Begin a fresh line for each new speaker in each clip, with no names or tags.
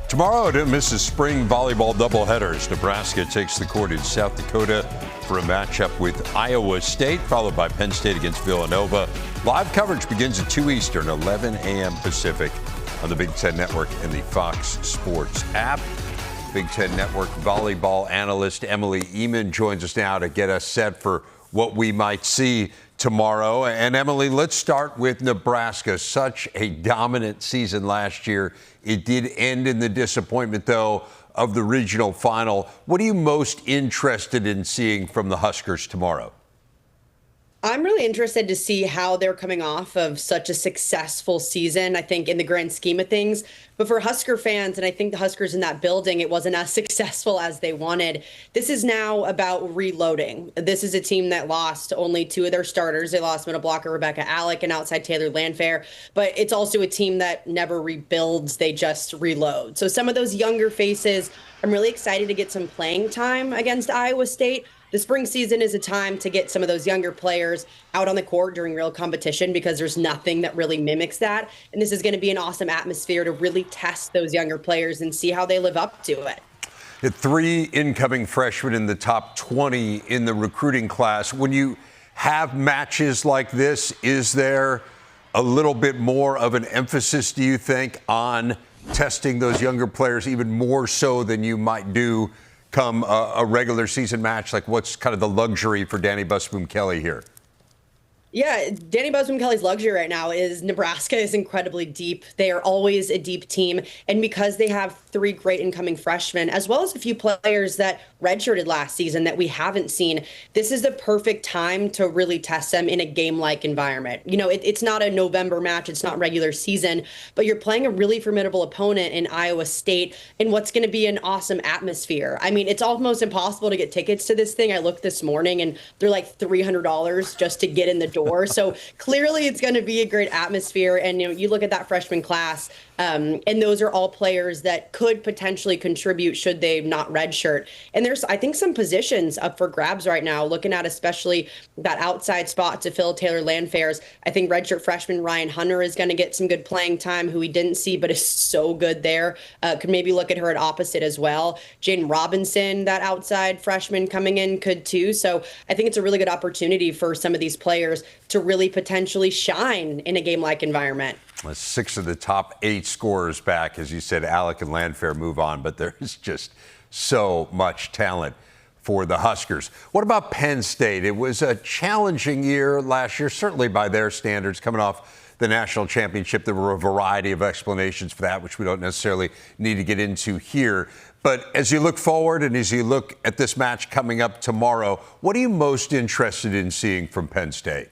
Tomorrow, don't miss the spring volleyball doubleheaders. Nebraska takes the court in South Dakota for a matchup with Iowa State, followed by Penn State against Villanova. Live coverage begins at 2 Eastern, 11 a.m. Pacific on the Big Ten Network and the Fox Sports app. Big Ten Network volleyball analyst Emily Ehman joins us now to get us set for what we might see tomorrow. And Emily, let's start with Nebraska. Such a dominant season last year. It did end in the disappointment, though, of the regional final. What are you most interested in seeing from the Huskers tomorrow?
I'm really interested to see how they're coming off of such a successful season, I think, in the grand scheme of things. But for Husker fans, and I think the Huskers in that building, it wasn't as successful as they wanted. This is now about reloading. This is a team that lost only two of their starters. They lost middle blocker Rebecca Alec and outside Taylor Landfair. But it's also a team that never rebuilds. They just reload. So some of those younger faces, I'm really excited to get some playing time against Iowa State. The spring season is a time to get some of those younger players out on the court during real competition because there's nothing that really mimics that. And this is going to be an awesome atmosphere to really test those younger players and see how they live up to it.
The 3 incoming freshmen in the top 20 in the recruiting class. When you have matches like this, is there a little bit more of an emphasis, do you think, on testing those younger players even more so than you might do come a regular season match? Like, what's kind of the luxury for Danny Busboom-Kelly here?
Yeah, Danny Busboom-Kelly's luxury right now is Nebraska is incredibly deep. They are always a deep team. And because they have 3 great incoming freshmen, as well as a few players that redshirted last season that we haven't seen, this is the perfect time to really test them in a game-like environment. You know, it's not a November match. It's not regular season, but you're playing a really formidable opponent in Iowa State in what's going to be an awesome atmosphere. I mean, it's almost impossible to get tickets to this thing. I looked this morning and they're like $300 just to get in the door. So clearly it's going to be a great atmosphere. And, you know, you look at that freshman class, and those are all players that could potentially contribute should they not redshirt. And there's, I think, some positions up for grabs right now, looking at especially that outside spot to fill Taylor Landfair's. I think redshirt freshman Ryan Hunter is going to get some good playing time, who we didn't see, but is so good there. Could maybe look at her at opposite as well. Jaden Robinson, that outside freshman coming in, could too. So I think it's a really good opportunity for some of these players to really potentially shine in a game-like environment.
6 of the top 8 scorers back. As you said, Alec and Landfair move on, but there's just so much talent for the Huskers. What about Penn State? It was a challenging year last year, certainly by their standards, coming off the national championship. There were a variety of explanations for that, which we don't necessarily need to get into here. But as you look forward and as you look at this match coming up tomorrow, what are you most interested in seeing from Penn State?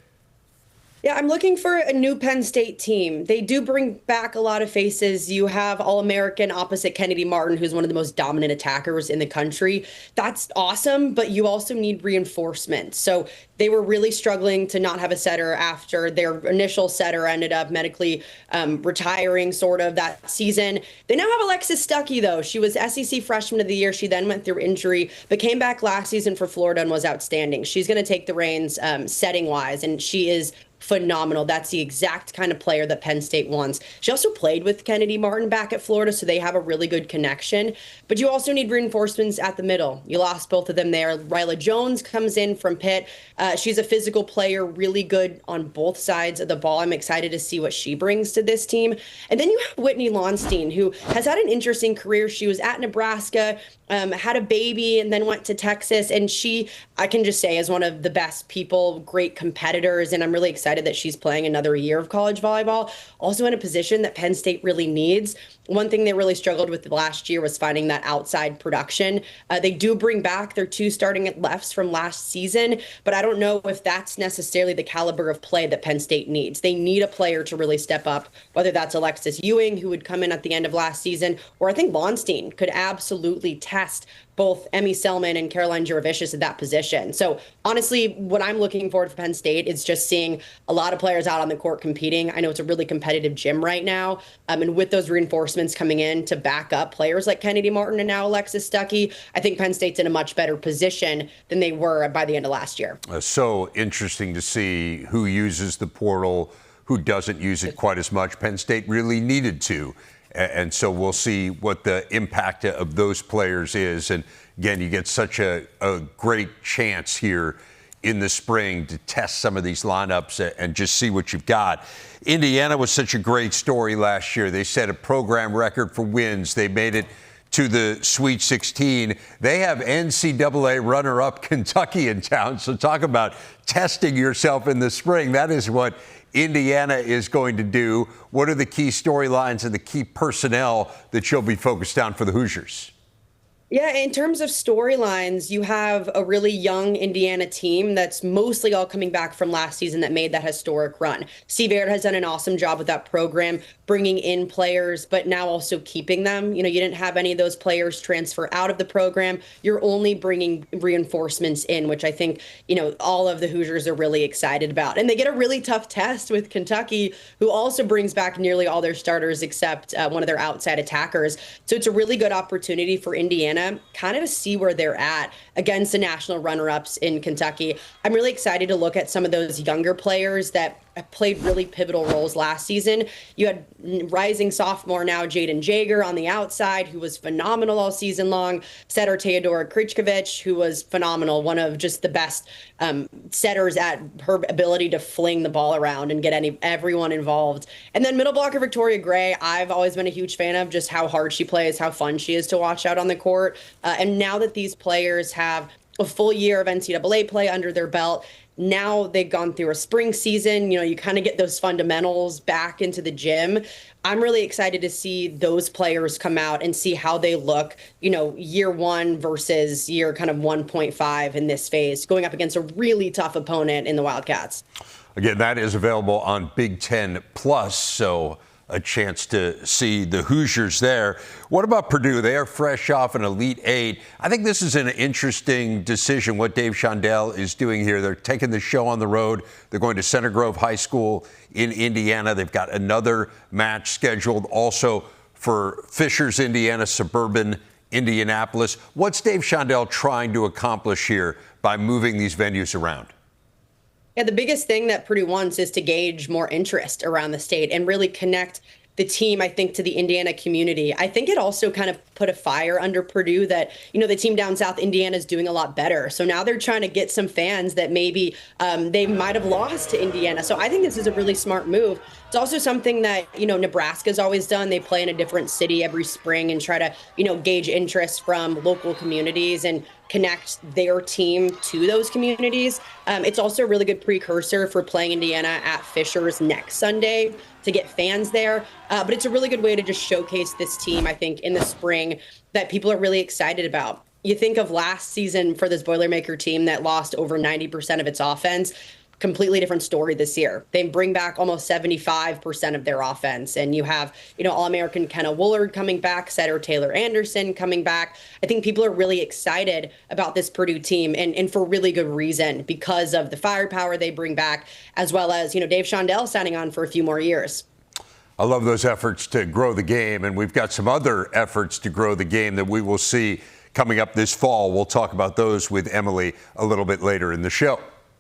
Yeah, I'm looking for a new Penn State team. They do bring back a lot of faces. You have All-American opposite Kennedy Martin, who's one of the most dominant attackers in the country. That's awesome, but you also need reinforcements. So they were really struggling to not have a setter after their initial setter ended up medically retiring sort of that season. They now have Alexis Stuckey, though. She was SEC Freshman of the Year. She then went through injury, but came back last season for Florida and was outstanding. She's going to take the reins setting-wise, and she is phenomenal. That's the exact kind of player that Penn State wants. She also played with Kennedy Martin back at Florida, so they have a really good connection. But you also need reinforcements at the middle. You lost both of them there. Ryla Jones comes in from Pitt. She's a physical player, really good on both sides of the ball. I'm excited to see what she brings to this team. And then you have Whitney Lonstein, who has had an interesting career. She was at Nebraska, had a baby, and then went to Texas. And she, I can just say, is one of the best people, great competitors. And I'm really excited that she's playing another year of college volleyball, also in a position that Penn State really needs. One thing they really struggled with last year was finding that outside production. They do bring back their 2 starting at lefts from last season, but I don't know if that's necessarily the caliber of play that Penn State needs. They need a player to really step up, whether that's Alexis Ewing, who would come in at the end of last season, or I think Lonstein could absolutely test both Emmy Selman and Caroline Juravicius at that position. So honestly, what I'm looking forward for Penn State is just seeing a lot of players out on the court competing. I know it's a really competitive gym right now. And with those reinforcements coming in to back up players like Kennedy Martin and now Alexis Stuckey, I think Penn State's in a much better position than they were by the end of last year.
So interesting to see who uses the portal, who doesn't use it quite as much. Penn State really needed to. And so we'll see what the impact of those players is. And again, you get such a great chance here in the spring to test some of these lineups and just see what you've got. Indiana was such a great story last year. They set a program record for wins. They made it to the Sweet 16. They have NCAA runner-up Kentucky in town. So talk about testing yourself in the spring. That is what Indiana is going to do. What are the key storylines and the key personnel that you'll be focused on for the Hoosiers?
Yeah, in terms of storylines, you have a really young Indiana team that's mostly all coming back from last season that made that historic run. Steve Aird has done an awesome job with that program, bringing in players, but now also keeping them. You didn't have any of those players transfer out of the program. You're only bringing reinforcements in, which I think, all of the Hoosiers are really excited about. And they get a really tough test with Kentucky, who also brings back nearly all their starters except one of their outside attackers. So it's a really good opportunity for Indiana kind of to see where they're at against the national runner-ups in Kentucky. I'm really excited to look at some of those younger players that played really pivotal roles last season. You had rising sophomore now Jaden Jager on the outside, who was phenomenal all season long. Setter Teodora Krichkovich, who was phenomenal, one of just the best setters at her ability to fling the ball around and get everyone involved. And then middle blocker Victoria Gray, I've always been a huge fan of just how hard she plays, how fun she is to watch out on the court. And now that these players have a full year of NCAA play under their belt, now they've gone through a spring season, you kind of get those fundamentals back into the gym. I'm really excited to see those players come out and see how they look, year one versus year kind of 1.5 in this phase, going up against a really tough opponent in the Wildcats.
Again, that is available on Big Ten Plus, so a chance to see the Hoosiers there. What about Purdue? They are fresh off an Elite Eight. I think this is an interesting decision, what Dave Shondell is doing here. They're taking the show on the road. They're going to Center Grove High School in Indiana. They've got another match scheduled also for Fishers, Indiana, suburban Indianapolis. What's Dave Shondell trying to accomplish here by moving these venues around?
Yeah, the biggest thing that Purdue wants is to gauge more interest around the state and really connect the team, I think, to the Indiana community. I think it also kind of put a fire under Purdue that, the team down south Indiana is doing a lot better. So now they're trying to get some fans that maybe they might have lost to Indiana. So I think this is a really smart move. It's also something that, Nebraska's always done. They play in a different city every spring and try to, gauge interest from local communities and connect their team to those communities. It's also a really good precursor for playing Indiana at Fishers next Sunday to get fans there. But it's a really good way to just showcase this team, I think, in the spring that people are really excited about. You think of last season for this Boilermaker team that lost over 90% of its offense. Completely different story this year. They bring back almost 75% of their offense. And you have, All-American Kenna Woolard coming back, setter Taylor Anderson coming back. I think people are really excited about this Purdue team and for really good reason because of the firepower they bring back, as well as, Dave Shondell signing on for a few more years.
I love those efforts to grow the game. And we've got some other efforts to grow the game that we will see coming up this fall. We'll talk about those with Emily a little bit later in the show.